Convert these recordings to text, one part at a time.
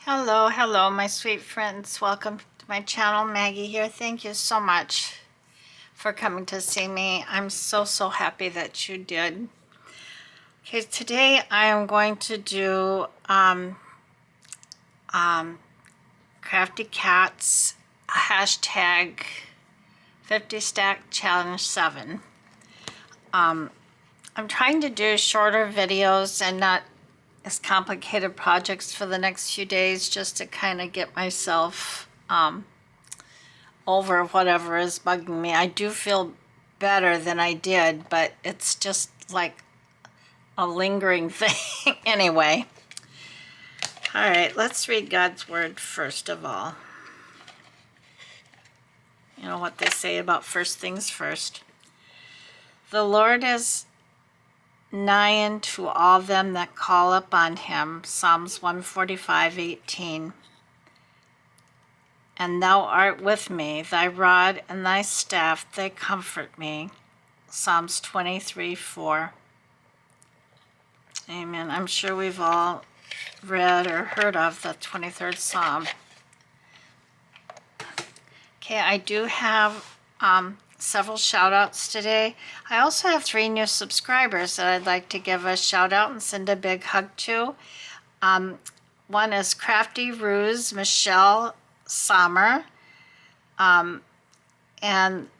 Hello, my sweet friends. Welcome to my channel. Maggie here. Thank you so much for coming to see me. I'm so happy that you did. Okay, today I am going to do Crafty Cats hashtag 50 Stack Challenge 7. I'm trying to do shorter videos and not as complicated projects for the next few days, just to kind of get myself over whatever is bugging me. I do feel better than I did, but it's just like a lingering thing. Anyway, all right, let's read God's word first of all. You know what they say about first things first. The Lord is nigh unto all them that call upon him. Psalms 145:18. And thou art with me, thy rod and thy staff, they comfort me. Psalms 23:4. Amen. I'm sure we've all read or heard of the 23rd Psalm. Okay, I do have several shout outs today. I also have 3 new subscribers that I'd like to give a shout out and send a big hug to. One is Crafty Ruse Michelle Sommer, and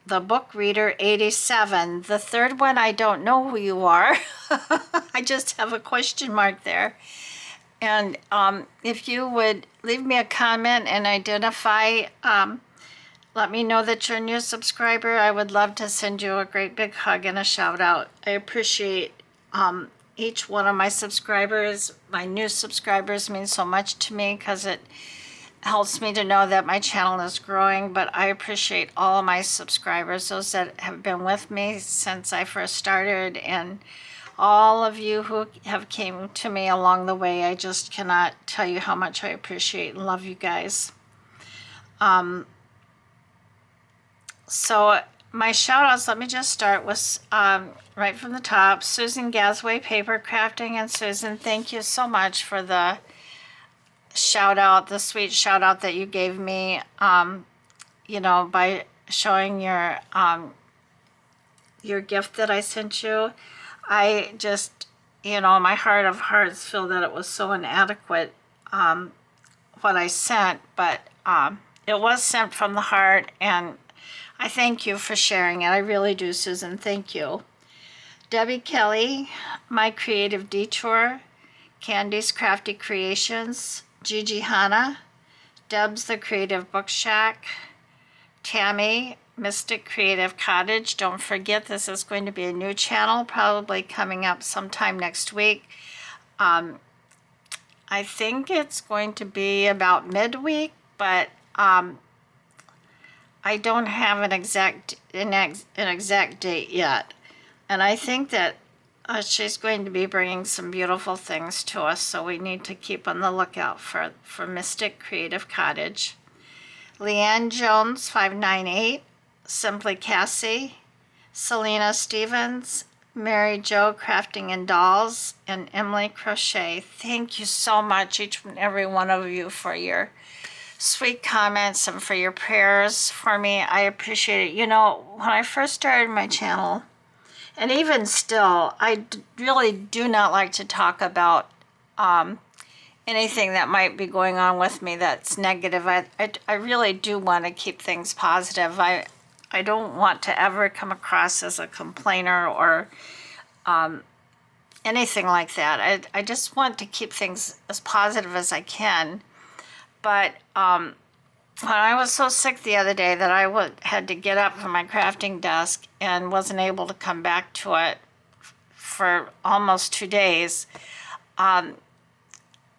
the book reader 87. The third one, I don't know who you are. I just have a question mark there. And if you would leave me a comment and identify, let me know that you're a new subscriber. I would love to send you a great big hug and a shout out. I appreciate each one of my subscribers. My new subscribers mean so much to me because it helps me to know that my channel is growing, but I appreciate all of my subscribers, those that have been with me since I first started, and all of you who have came to me along the way. I just cannot tell you how much I appreciate and love you guys. So my shout outs, let me just start with right from the top, Susan Gasway Paper Crafting. And Susan, thank you so much for the shout out, the sweet shout out that you gave me, you know, by showing your gift that I sent you. I just, you know, my heart of hearts feel that it was so inadequate, what I sent, but it was sent from the heart, and I thank you for sharing it. I really do, Susan. Thank you. Debbie Kelly, My Creative Detour, Candy's Crafty Creations, Gigi Hanna, Deb's The Creative Book Shack, Tammy, Mystic Creative Cottage. Don't forget, this is going to be a new channel, probably coming up sometime next week. I think it's going to be about midweek, but I don't have an exact date yet. And I think that she's going to be bringing some beautiful things to us, so we need to keep on the lookout for Mystic Creative Cottage. Leanne Jones 598, Simply Cassie, Selena Stevens, Mary Jo Crafting and Dolls, and Emily Crochet. Thank you so much, each and every one of you, for your sweet comments and for your prayers for me. I appreciate it. You know, when I first started my channel, and even still, I really do not like to talk about anything that might be going on with me that's negative. I really do want to keep things positive. I don't want to ever come across as a complainer or anything like that. I just want to keep things as positive as I can. But when I was so sick the other day that I had to get up from my crafting desk and wasn't able to come back to it for almost 2 days, I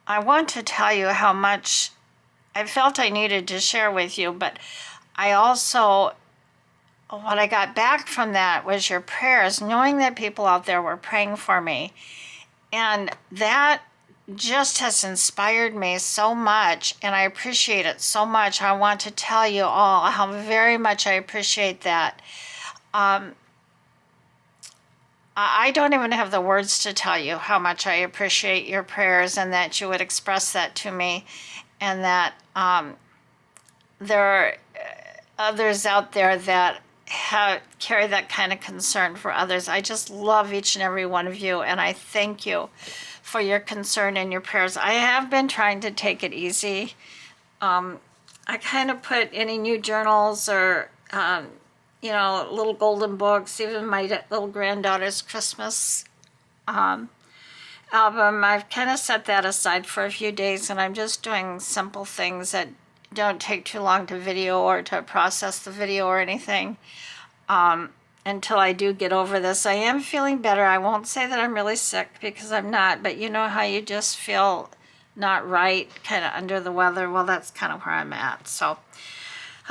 want to tell you how much I felt I needed to share with you, but I also, what I got back from that was your prayers, knowing that people out there were praying for me. And that just has inspired me so much, and I appreciate it so much. I want to tell you all how very much I appreciate that. I don't even have the words to tell you how much I appreciate your prayers and that you would express that to me. and that there are others out there that carry that kind of concern for others. I just love each and every one of you, and I thank you for your concern and your prayers. I have been trying to take it easy. I kind of put any new journals or, you know, little golden books, even my little granddaughter's Christmas album. I've kind of set that aside for a few days, and I'm just doing simple things that don't take too long to video or to process the video or anything until I do get over this. I am feeling better. I won't say that I'm really sick because I'm not, but you know how you just feel not right, kind of under the weather? Well, that's kind of where I'm at. So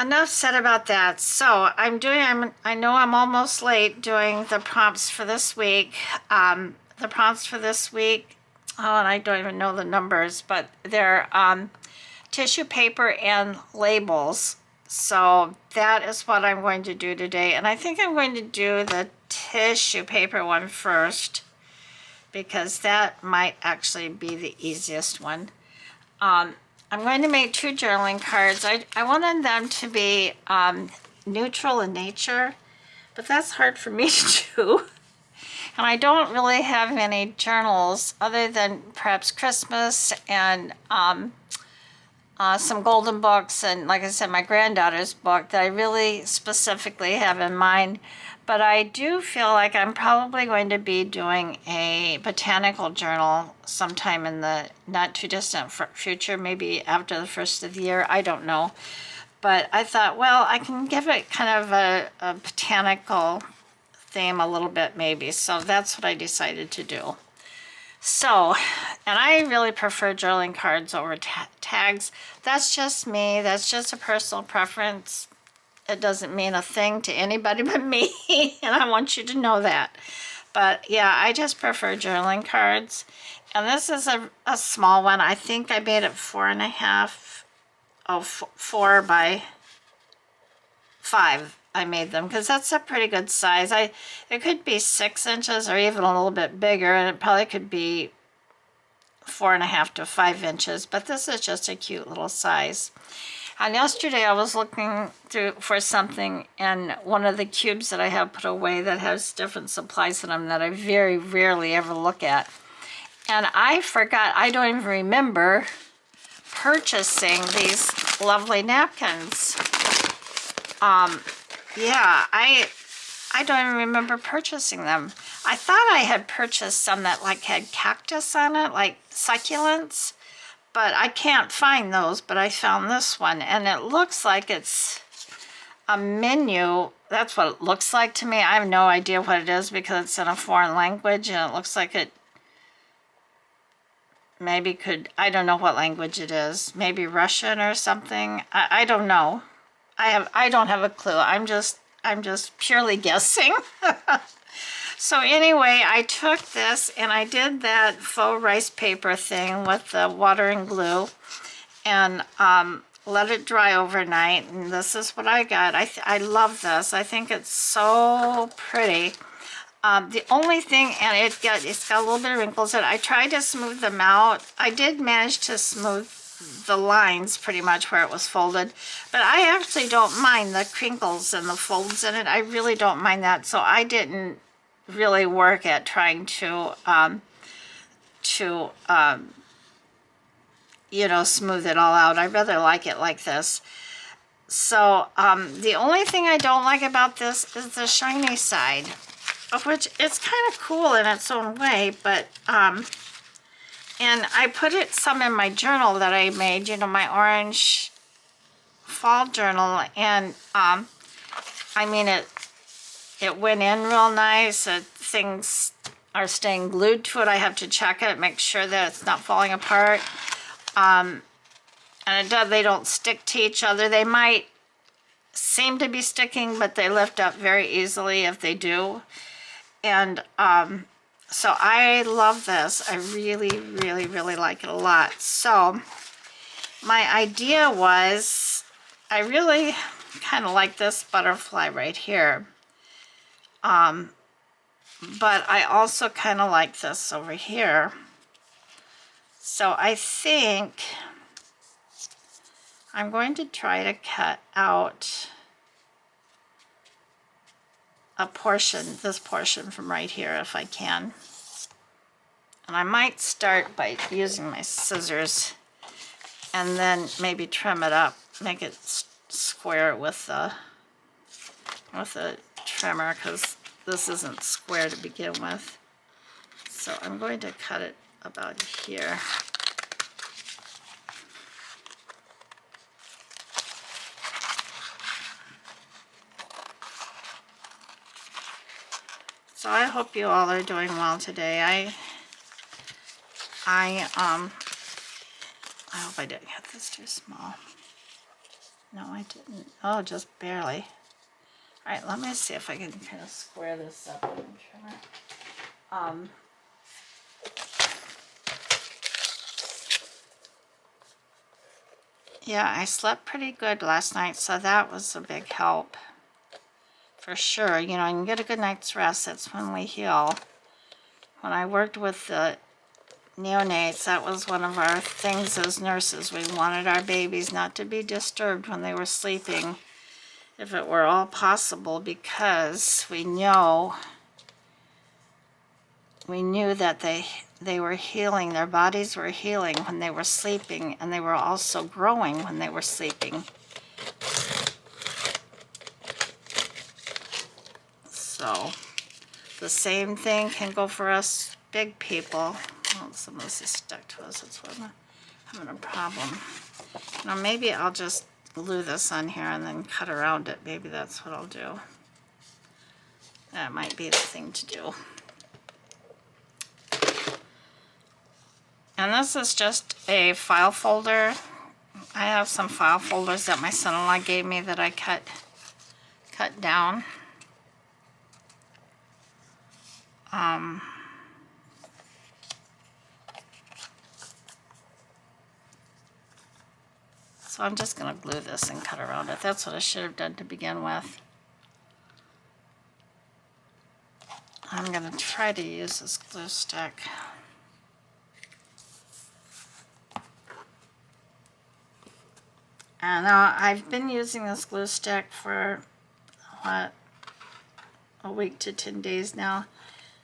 enough said about that. So I know I'm almost late doing the prompts for this week. The prompts for this week, oh, and I don't even know the numbers, but they're tissue paper and labels. So that is what I'm going to do today. And I think I'm going to do the tissue paper one first, because that might actually be the easiest one. I'm going to make 2 journaling cards. I wanted them to be neutral in nature, but that's hard for me to do. And I don't really have many journals other than perhaps Christmas and some golden books, and like I said, my granddaughter's book that I really specifically have in mind. But I do feel like I'm probably going to be doing a botanical journal sometime in the not too distant future, maybe after the first of the year. I don't know. But I thought, well, I can give it kind of a botanical theme a little bit maybe. So that's what I decided to do. So, and I really prefer journaling cards over tags. That's just me. That's just a personal preference. It doesn't mean a thing to anybody but me, and I want you to know that. But yeah, I just prefer journaling cards. And this is a small one. I think I made it 4 by 5. I made them because that's a pretty good size. It could be 6 inches or even a little bit bigger, and it probably could be 4.5 to 5 inches, but this is just a cute little size. And yesterday I was looking through for something, and one of the cubes that I have put away that has different supplies in them that I very rarely ever look at. And I forgot, I don't even remember purchasing these lovely napkins. Yeah, I don't even remember purchasing them. I thought I had purchased some that like had cactus on it, like succulents, but I can't find those, but I found this one, and it looks like it's a menu. That's what it looks like to me. I have no idea what it is because it's in a foreign language, and it looks like it maybe could, I don't know what language it is, maybe Russian or something. I don't know. I don't have a clue. I'm just purely guessing. So anyway, I took this and I did that faux rice paper thing with the water and glue, and let it dry overnight, and this is what I got. I love this. I think it's so pretty. The only thing, and it's got a little bit of wrinkles in it. I tried to smooth them out. I did manage to smooth the lines pretty much where it was folded, but I actually don't mind the crinkles and the folds in it. I really don't mind that, so I didn't really work at trying to you know, smooth it all out. I rather like it like this. So the only thing I don't like about this is the shiny side, of which it's kind of cool in its own way, but and I put it some in my journal that I made, you know, my orange fall journal, and I mean, it went in real nice. Things are staying glued to it. I have to check it, make sure that it's not falling apart. And they don't stick to each other. They might seem to be sticking, but they lift up very easily if they do. And so I love this. I really, really, really like it a lot. So my idea was, I really kind of like this butterfly right here. But I also kind of like this over here. So I think I'm going to try to cut out a portion, this portion from right here if I can. And I might start by using my scissors and then maybe trim it up, make it square with the trimmer, because this isn't square to begin with. So I'm going to cut it about here. So I hope you all are doing well today. I hope I didn't cut this too small. No, I didn't. Oh, just barely. All right, let me see if I can kind of square this up in the trimmer. Yeah, I slept pretty good last night, so that was a big help. For sure, you know, you can get a good night's rest. That's when we heal. When I worked with the neonates, that was one of our things as nurses. We wanted our babies not to be disturbed when they were sleeping, if it were all possible, because we knew that they were healing, their bodies were healing when they were sleeping, and they were also growing when they were sleeping. So the same thing can go for us big people. Oh, some of this is stuck to us, that's why I'm having a problem. Now maybe I'll just glue this on here and then cut around it. Maybe that's what I'll do. That might be the thing to do. And this is just a file folder. I have some file folders that my son-in-law gave me that I cut down. So I'm just going to glue this and cut around it. That's what I should have done to begin with. I'm going to try to use this glue stick. And I've been using this glue stick for, what, a week to 10 days now.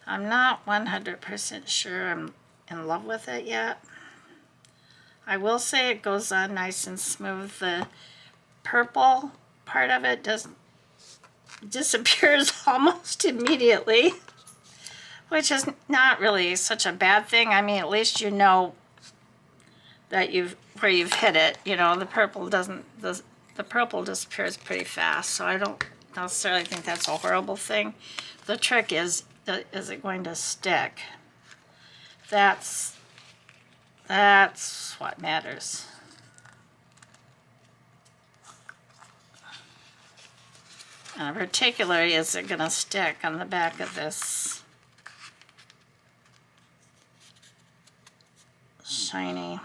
I'm not 100% sure I'm in love with it yet. I will say it goes on nice and smooth. The purple part of it disappears almost immediately, which is not really such a bad thing. I mean, at least you know that where you've hit it. You know, the purple doesn't, the purple disappears pretty fast, so I don't necessarily think that's a horrible thing. The trick is it going to stick? That's what matters. And particularly, is it going to stick on the back of this shiny?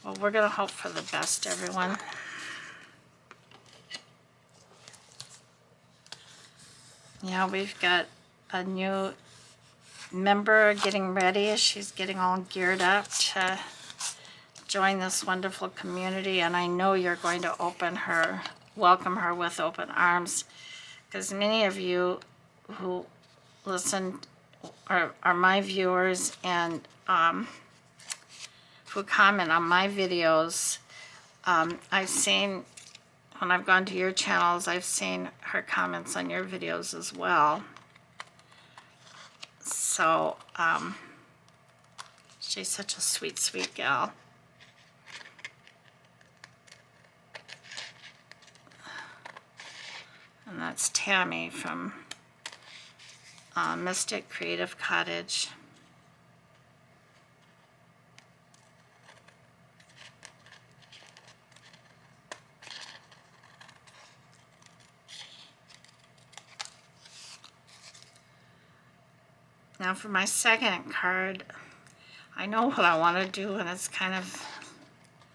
Well, we're going to hope for the best, everyone. Yeah, we've got a new member getting ready. She's getting all geared up to join this wonderful community, and I know you're going to welcome her with open arms, because many of you who listen are my viewers and who comment on my videos. I've seen, when I've gone to your channels, I've seen her comments on your videos as well. So, she's such a sweet, sweet gal. And that's Tammy from Mystic Creative Cottage. Now for my second card, I know what I want to do, and it's kind of,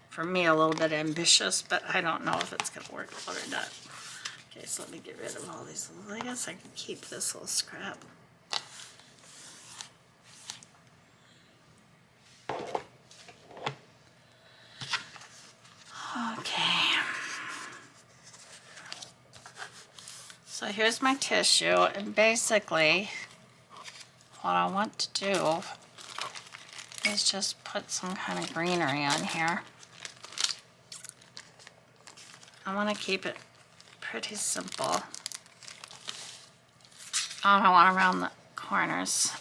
for me, a little bit ambitious, but I don't know if it's going to work out or not. Okay, so let me get rid of all these little, I guess I can keep this little scrap. So here's my tissue, and basically what I want to do is just put some kind of greenery on here. I want to keep it pretty simple. I don't want around the corners.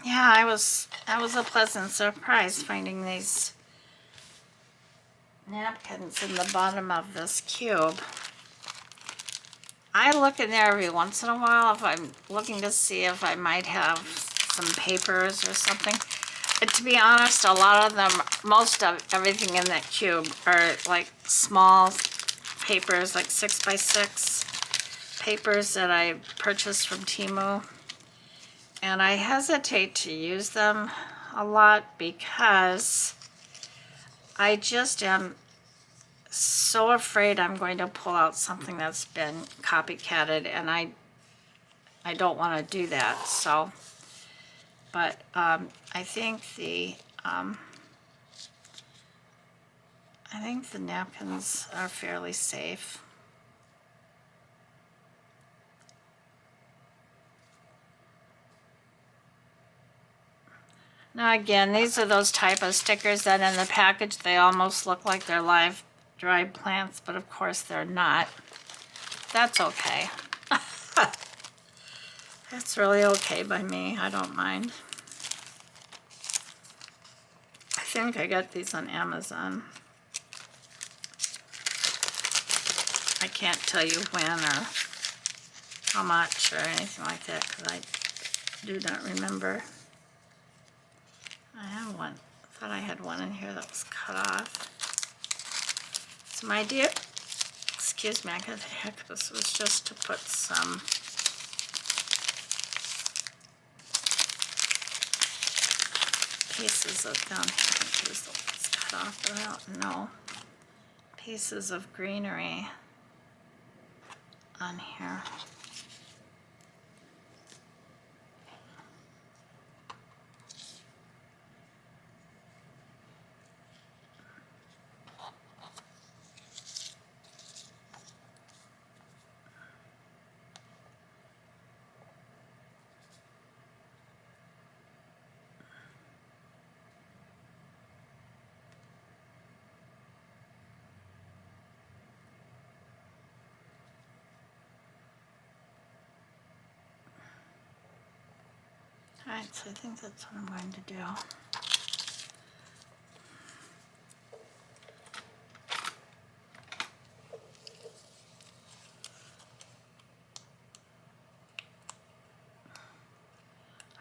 Yeah, that was a pleasant surprise finding these napkins in the bottom of this cube. I look in there every once in a while if I'm looking to see if I might have some papers or something. But to be honest, a lot of them, most of everything in that cube are like small papers, like 6x6 papers that I purchased from Temu. And I hesitate to use them a lot because I just am so afraid I'm going to pull out something that's been copycatted, and I don't want to do that. So, but I think the napkins are fairly safe. Now again, these are those type of stickers that in the package they almost look like they're live dried plants, but of course they're not. That's okay. That's really okay by me. I don't mind. I think I got these on Amazon. I can't tell you when or how much or anything like that because I do not remember. I have one. I thought I had one in here that was cut off. So my idea, excuse me, I got the heck, this was just to put some pieces of down here. This was cut off, but I don't know. Pieces of greenery on here. Alright, so I think that's what I'm going to do.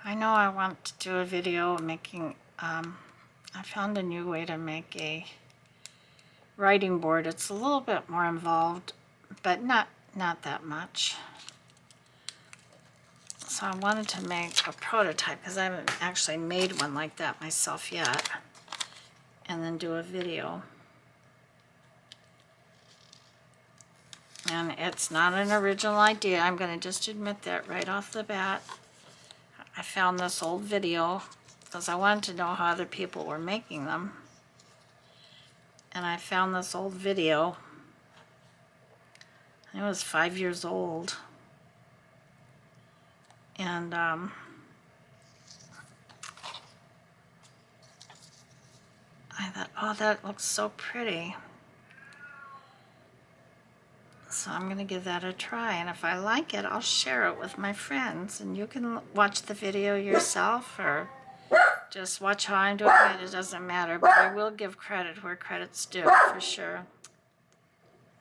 I know I want to do a video making, I found a new way to make a writing board. It's a little bit more involved, but not that much. So I wanted to make a prototype because I haven't actually made one like that myself yet, and then do a video. And it's not an original idea. I'm going to just admit that right off the bat. I found this old video because I wanted to know how other people were making them. And I found this old video. It was 5 years old. And I thought, oh, that looks so pretty. So I'm going to give that a try, and if I like it, I'll share it with my friends, and you can watch the video yourself or just watch how I'm doing it. It doesn't matter, but I will give credit where credit's due, for sure.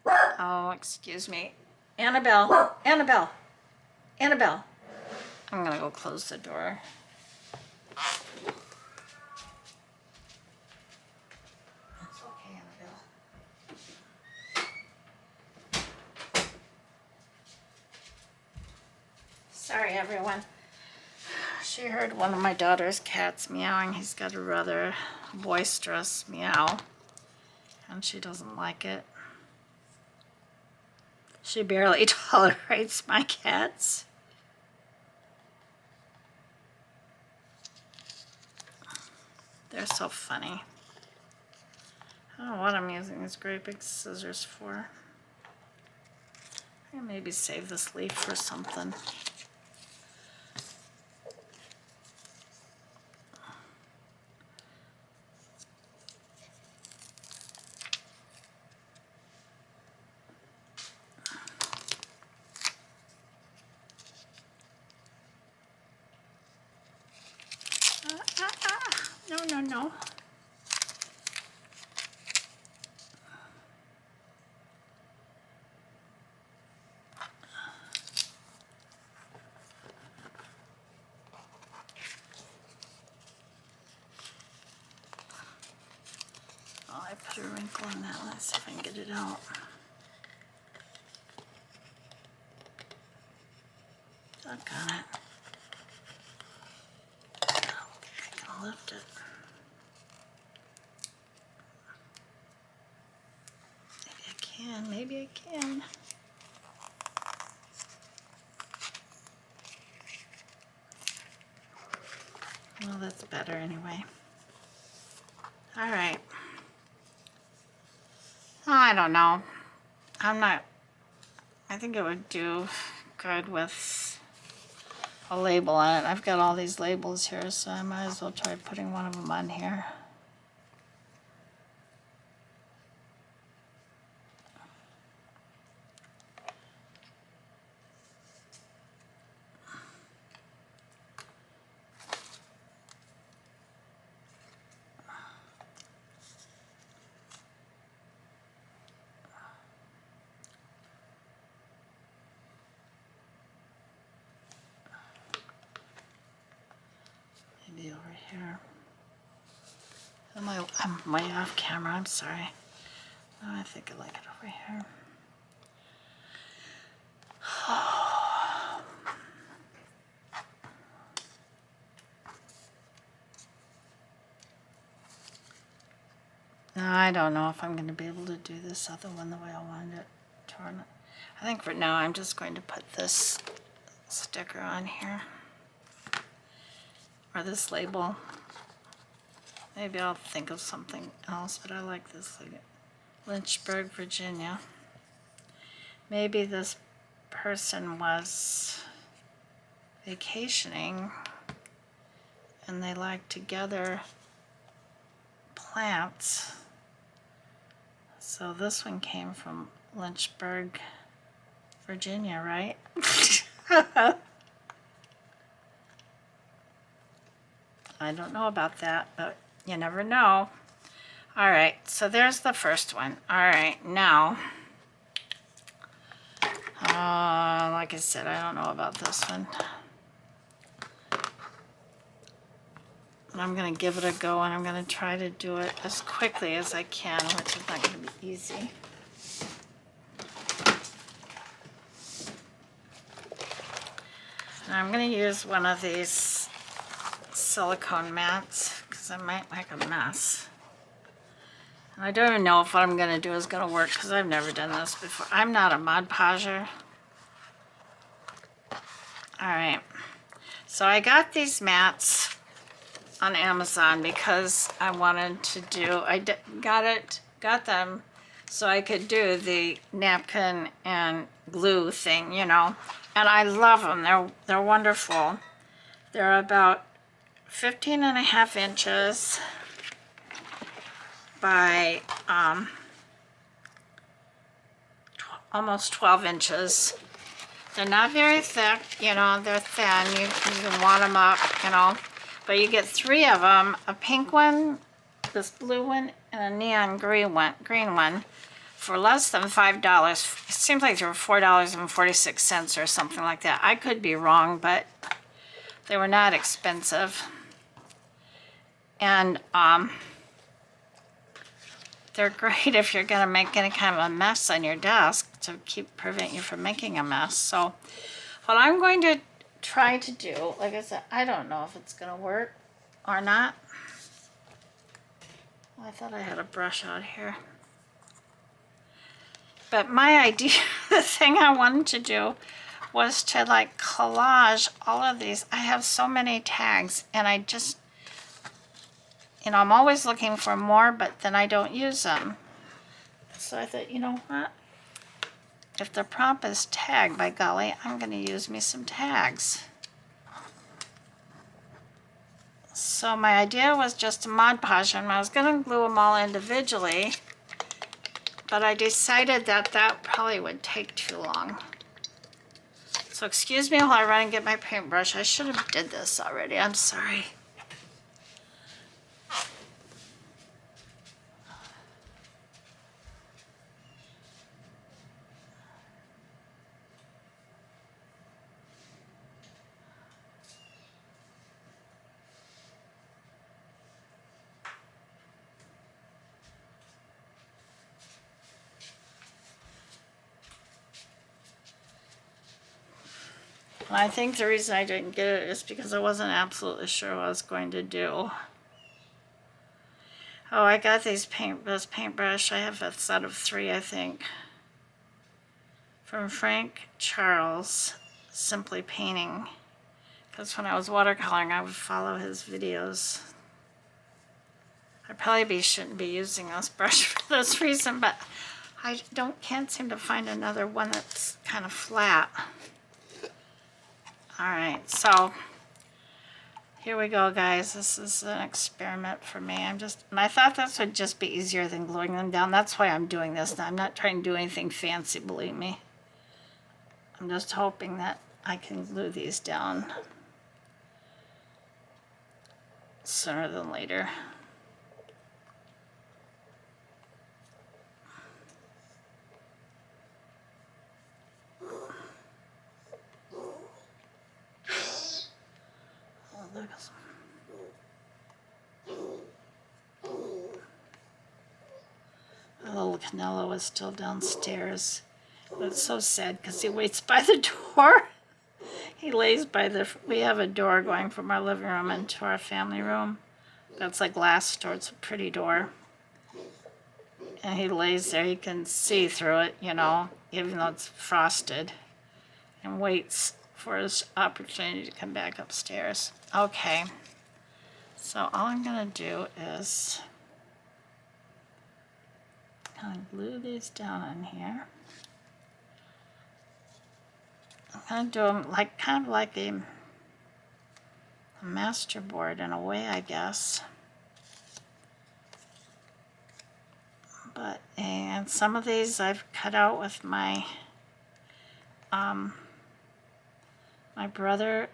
Oh, excuse me. Annabelle, Annabelle, Annabelle. I'm going to go close the door. That's okay, Annabelle. Sorry, everyone. She heard one of my daughter's cats meowing. He's got a rather boisterous meow, and she doesn't like it. She barely tolerates my cats. They're so funny. I don't know what I'm using these great big scissors for. I can maybe save this leaf for something. No, no, no. Oh, I put a wrinkle in that. Let's see if I can get it out. Doggone it. I can lift it. Maybe I can. Well, that's better anyway. All right. I don't know. I think it would do good with a label on it. I've got all these labels here, so I might as well try putting one of them on here. Maybe over here. I'm way off camera, I'm sorry. No, I think I like it over here. Now, I don't know if I'm going to be able to do this other one the way I wanted it torn. I think for now I'm just going to put this sticker on here. Or this label. Maybe I'll think of something else, but I like this. Lynchburg, Virginia. Maybe this person was vacationing and they like to gather plants. So this one came from Lynchburg, Virginia, right? I don't know about that, but you never know. All right, so there's the first one. All right, now, like I said, I don't know about this one. I'm going to give it a go, and I'm going to try to do it as quickly as I can, which is not going to be easy. And I'm going to use one of these silicone mats because I might make a mess. And I don't even know if what I'm going to do is going to work because I've never done this before. I'm not a Mod Podger. All right, so I got these mats on Amazon because I wanted to do, got them so I could do the napkin and glue thing, you know, and I love them. They're wonderful. They're about 15.5 inches by almost 12 inches. They're not very thick, you know, they're thin. You can wad them up, you know, but you get 3 of them, a pink one, this blue one, and a neon green one for less than $5. It seems like they were $4.46 or something like that. I could be wrong, but they were not expensive. And they're great if you're going to make any kind of a mess on your desk to prevent you from making a mess. So what I'm going to try to do, like I said, I don't know if it's going to work or not. I thought I had a brush out here. But my idea, the thing I wanted to do was to like collage all of these. I have so many tags and I just, you know, I'm always looking for more, but then I don't use them. So I thought, you know what? If the prompt is tag, by golly, I'm going to use me some tags. So my idea was just to Mod Podge them. I was going to glue them all individually, but I decided that that probably would take too long. So excuse me while I run and get my paintbrush. I should have did this already. I'm sorry. And I think the reason I didn't get it is because I wasn't absolutely sure what I was going to do. Oh, I got this paintbrush. I have a set of 3, I think. From Frank Charles, Simply Painting. Because when I was watercoloring, I would follow his videos. I probably shouldn't be using this brush for this reason, but I can't seem to find another one that's kind of flat. Alright, so here we go, guys. This is an experiment for me. And I thought this would just be easier than gluing them down. That's why I'm doing this. Now, I'm not trying to do anything fancy, believe me. I'm just hoping that I can glue these down sooner than later. My little Canelo is still downstairs. But it's so sad because he waits by the door. He lays by we have a door going from our living room into our family room. That's a glass door. It's a pretty door. And he lays there. He can see through it, you know, even though it's frosted. And waits for his opportunity to come back upstairs. Okay. So all I'm going to do is kind of glue these down in here. I'm going to do them like kind of like a master board in a way, I guess. But, and some of these I've cut out with my my brother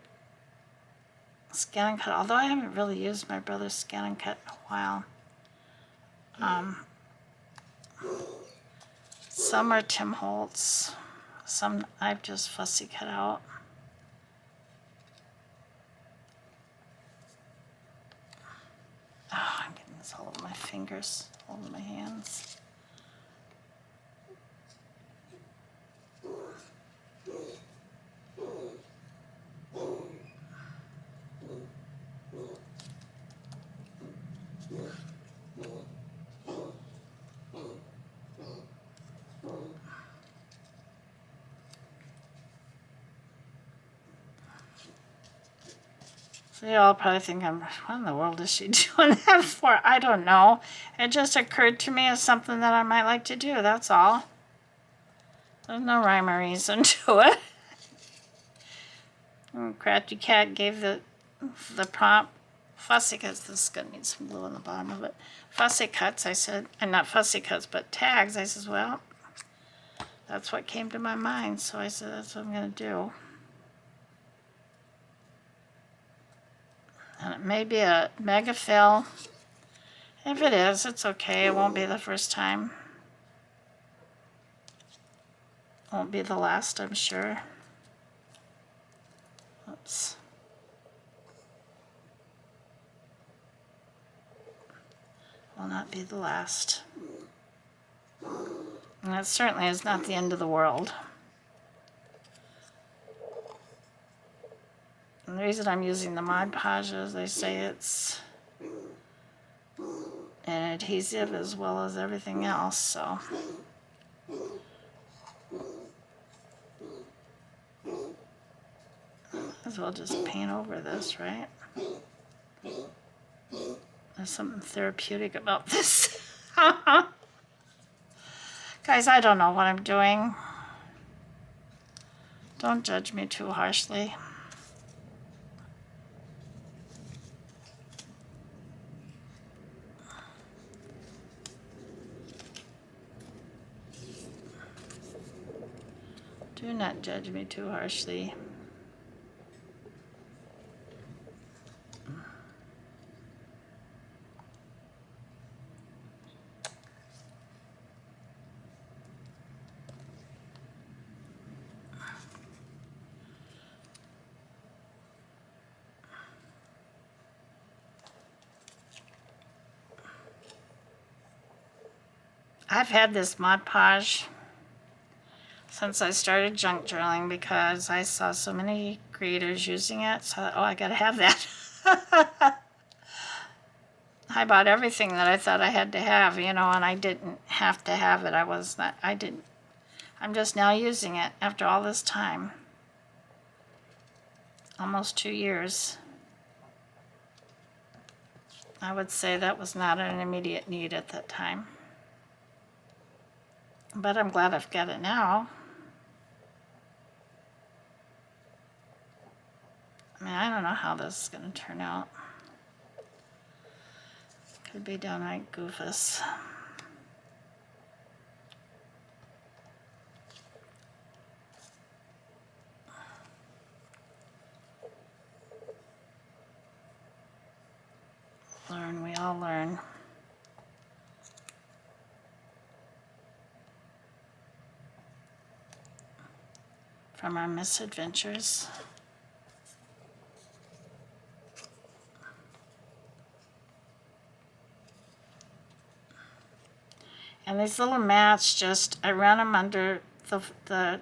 Scan and Cut, although I haven't really used my brother's Scan and Cut in a while. Some are Tim Holtz, some I've just fussy cut out. Oh, I'm getting this all over my fingers, all over my hands. So you all probably think, what in the world is she doing that for? I don't know. It just occurred to me as something that I might like to do, that's all. There's no rhyme or reason to it. Crafty Cat gave the prompt, fussy cuts, this is going to need some glue on the bottom of it. Fussy cuts, I said, and not fussy cuts, but tags. I says, well, that's what came to my mind, so I said, that's what I'm going to do. And it may be a mega fill. If it is, it's okay. It won't be the first time. Won't be the last, I'm sure. Oops. Will not be the last. And that certainly is not the end of the world. And the reason I'm using the Mod Podge is they say it's an adhesive as well as everything else, so. Might as well just paint over this, right? There's something therapeutic about this. Guys, I don't know what I'm doing. Don't judge me too harshly. Do not judge me too harshly. I've had this Mod Podge since I started junk journaling because I saw so many creators using it, so oh, I gotta have that. I bought everything that I thought I had to have, you know, and I didn't have to have it. I'm just now using it after all this time. Almost 2 years. I would say that was not an immediate need at that time. But I'm glad I've got it now. I mean, I don't know how this is going to turn out. Could be downright goofus. Learn, we all learn. From our misadventures. And these little mats, I run them under the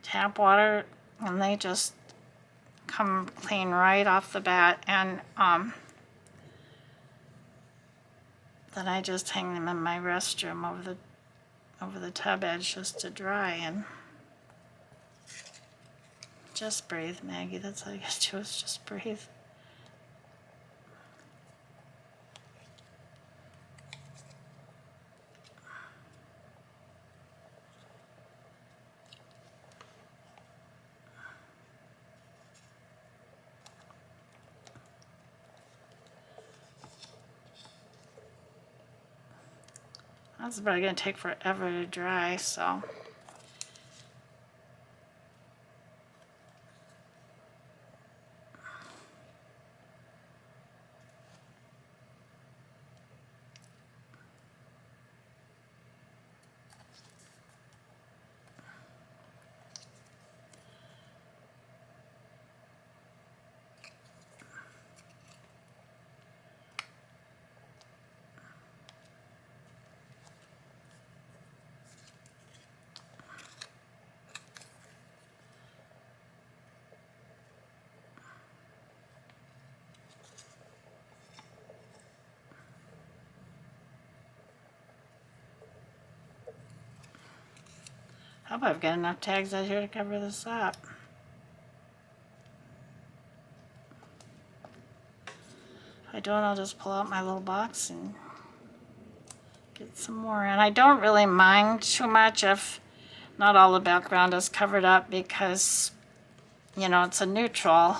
tap water, and they just come clean right off the bat. And then I just hang them in my restroom over the tub edge just to dry. And just breathe, Maggie. That's all you gotta do is just breathe. That's probably gonna take forever to dry, so. I hope I've got enough tags out here to cover this up. If I don't, I'll just pull out my little box and get some more. And I don't really mind too much if not all the background is covered up because, you know, it's a neutral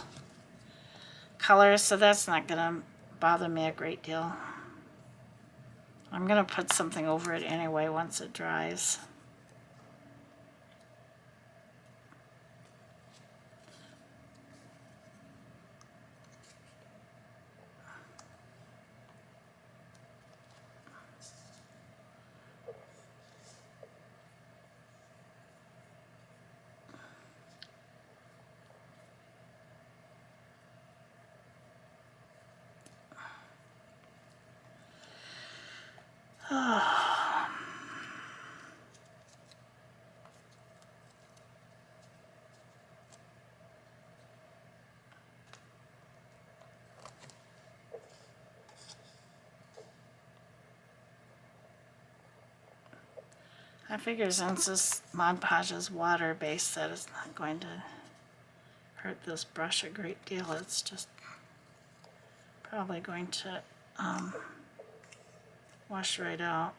color, so that's not going to bother me a great deal. I'm going to put something over it anyway once it dries. I figure since this Mod Podge is water-based that it's not going to hurt this brush a great deal. It's just probably going to wash right out.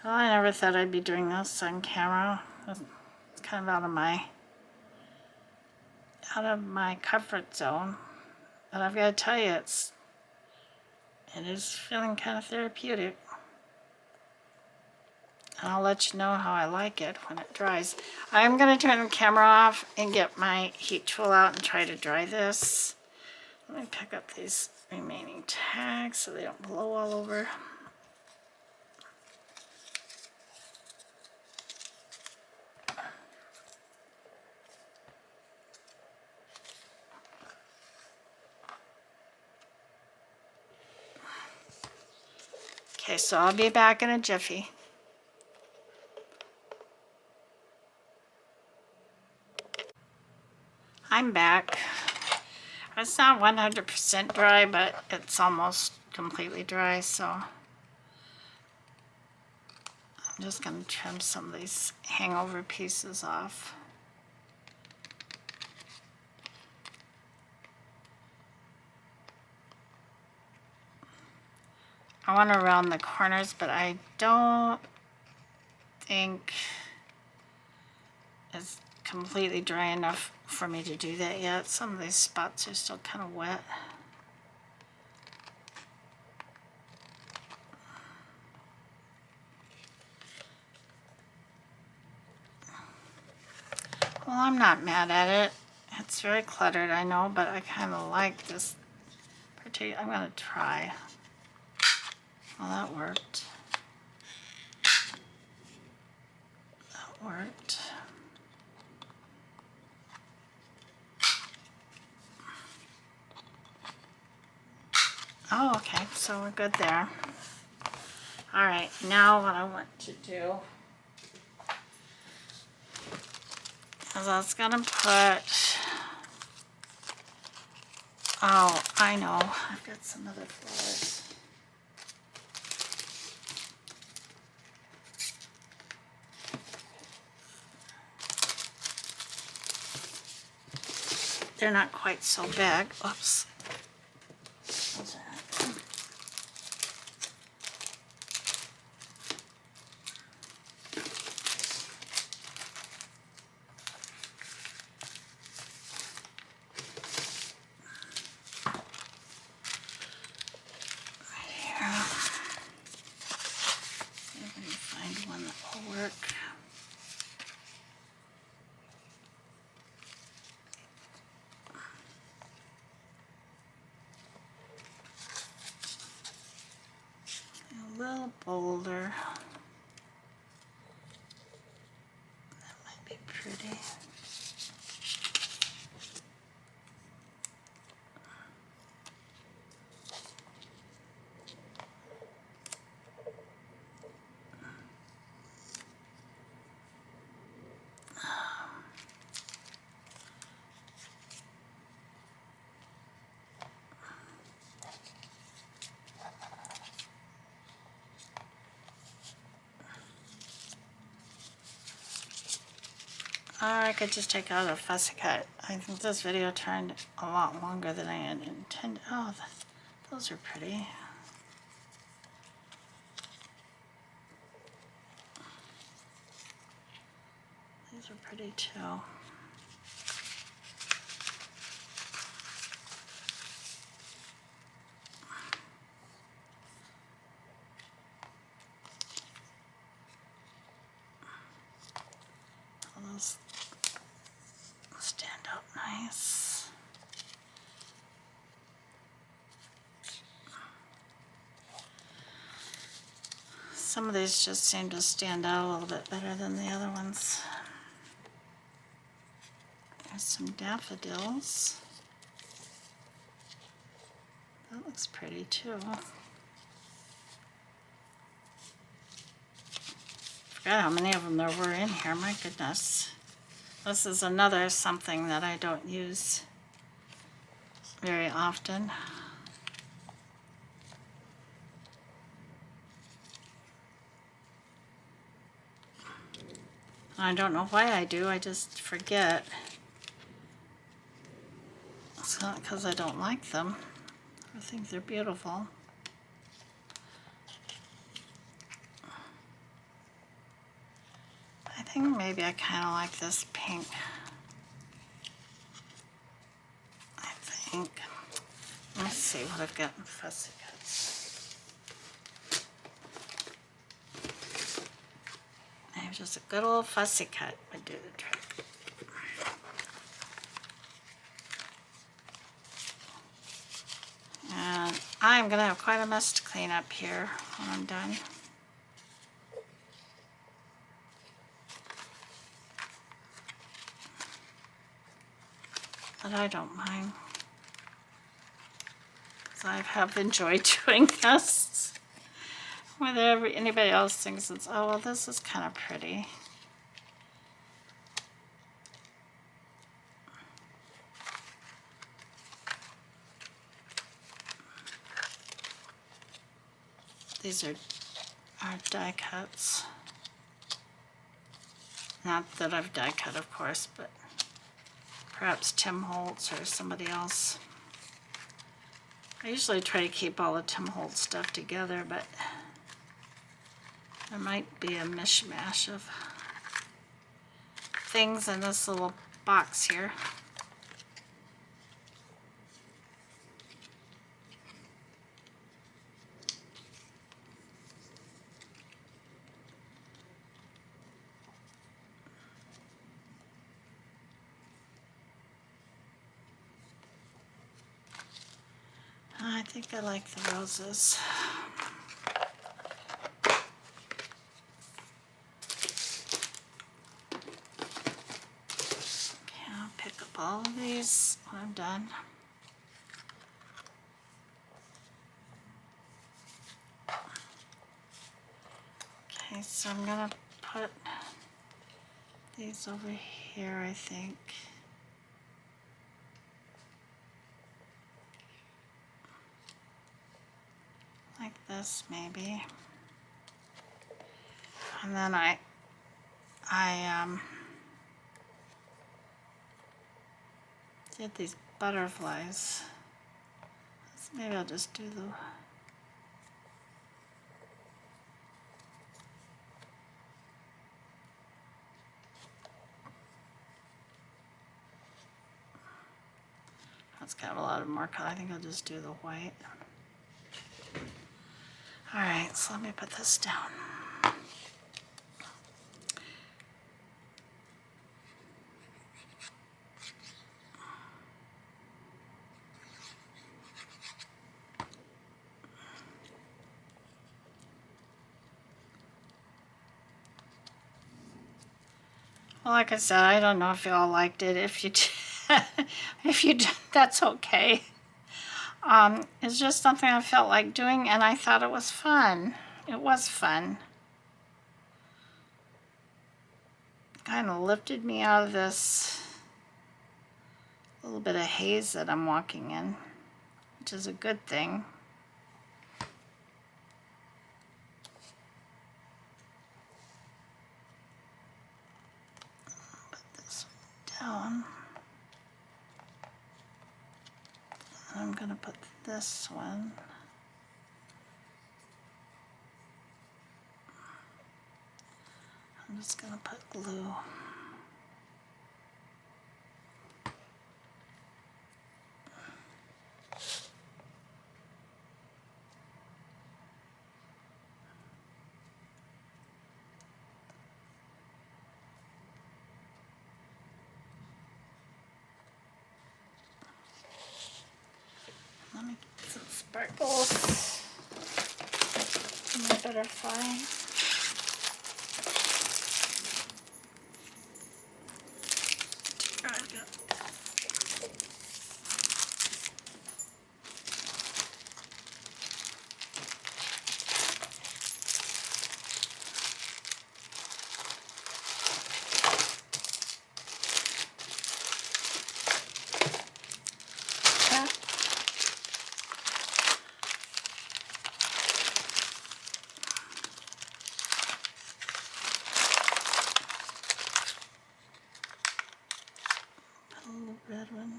Well, I never thought I'd be doing this on camera. It's kind of out of my comfort zone. But I've got to tell you, it is feeling kind of therapeutic. And I'll let you know how I like it when it dries. I'm going to turn the camera off and get my heat tool out and try to dry this. Let me pick up these remaining tags so they don't blow all over. Okay, so I'll be back in a jiffy. I'm back. It's not 100% dry, but it's almost completely dry, so I'm just going to trim some of these hangover pieces off. I want to round the corners, but I don't think it's completely dry enough for me to do that yet. Some of these spots are still kind of wet. Well, I'm not mad at it. It's very cluttered, I know, but I kind of like this particular. I'm going to try. Well, that worked. That worked. Oh, okay, so we're good there. All right, now what I want to do is I was gonna put, oh, I know, I've got some other flowers. They're not quite so big. Oops. What's that? Right here. See if I can find one that will work. A little bolder. That might be pretty. Or I could just take out a fussy cut. I think this video turned a lot longer than I had intended. Oh, those are pretty. pretty too. Those stand out nice. Some of these just seem to stand out a little bit better than the other ones. There's some daffodils. That looks pretty too. Forgot how many of them there were in here, my goodness. This is another something that I don't use very often. I don't know why I do, I just forget. It's not because I don't like them. I think they're beautiful. I think maybe I kind of like this pink. I think. Let's see what I've got in fussy cuts. Maybe just a good old fussy cut would do the trick. And I'm going to have quite a mess to clean up here when I'm done. But I don't mind, because I have enjoyed doing this. Whether anybody else thinks it's, oh, well, this is kind of pretty. These are die cuts. Not that I've die cut, of course, but perhaps Tim Holtz or somebody else. I usually try to keep all the Tim Holtz stuff together, but there might be a mishmash of things in this little box here. I think I like the roses. Okay, I'll pick up all of these when I'm done. Okay, so I'm gonna put these over here, I think. Like this, maybe. And then I did these butterflies. So maybe I'll just do the that's got a lot of more color. I think I'll just do the white. All right, so let me put this down. Well, like I said, I don't know if you all liked it. If you did, if you did, that's okay. It's just something I felt like doing, and I thought it was fun. It was fun. Kind of lifted me out of this little bit of haze that I'm walking in, which is a good thing. Put this one down. I'm going to put this one. I'm just going to put glue. sparkles in my butterfly. Red one.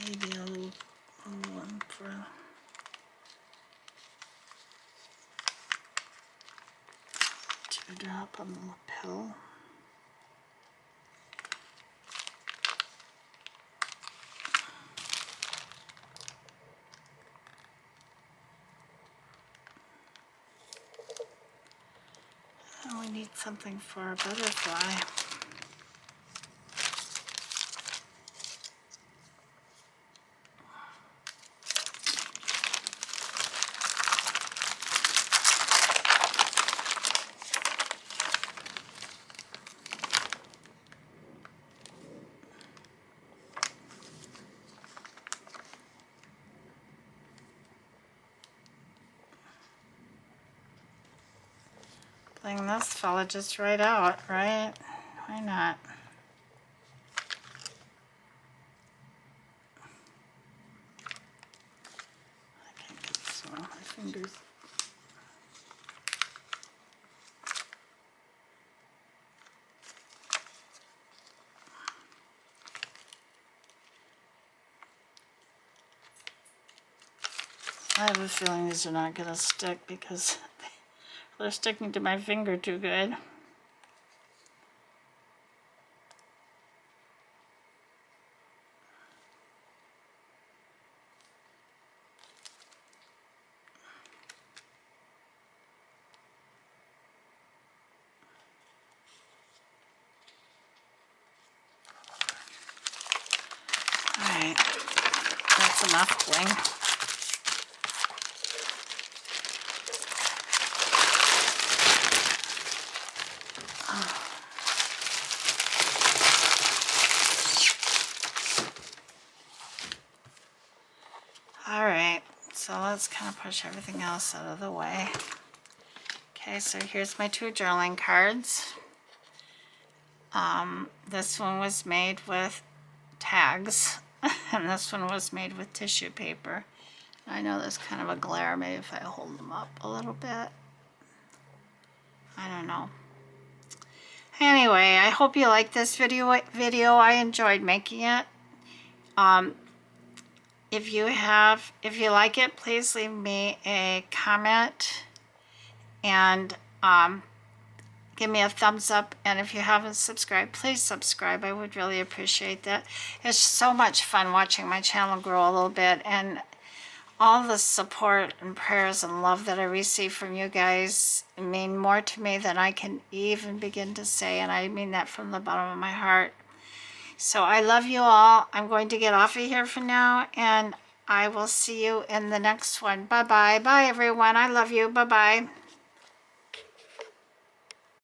Maybe a little one for teardrop on the lapel. And we need something for our butterfly. Bring this fella just right out, right? Why not? I can't get this one on my fingers. I have a feeling these are not going to stick because they're sticking to my finger too good. Alright, that's enough bling. Alright, so let's kind of push everything else out of the way. Okay, so here's my 2 journaling cards. This one was made with tags, and this one was made with tissue paper. I know there's kind of a glare, maybe if I hold them up a little bit. I don't know. Anyway, I hope you like this video. I enjoyed making it. If you like it, please leave me a comment and give me a thumbs up. And if you haven't subscribed, please subscribe. I would really appreciate that. It's so much fun watching my channel grow a little bit, and all the support and prayers and love that I receive from you guys mean more to me than I can even begin to say, and I mean that from the bottom of my heart. So I love you all. I'm going to get off of here for now, and I will see you in the next one. Bye-bye. Bye, everyone. I love you. Bye-bye.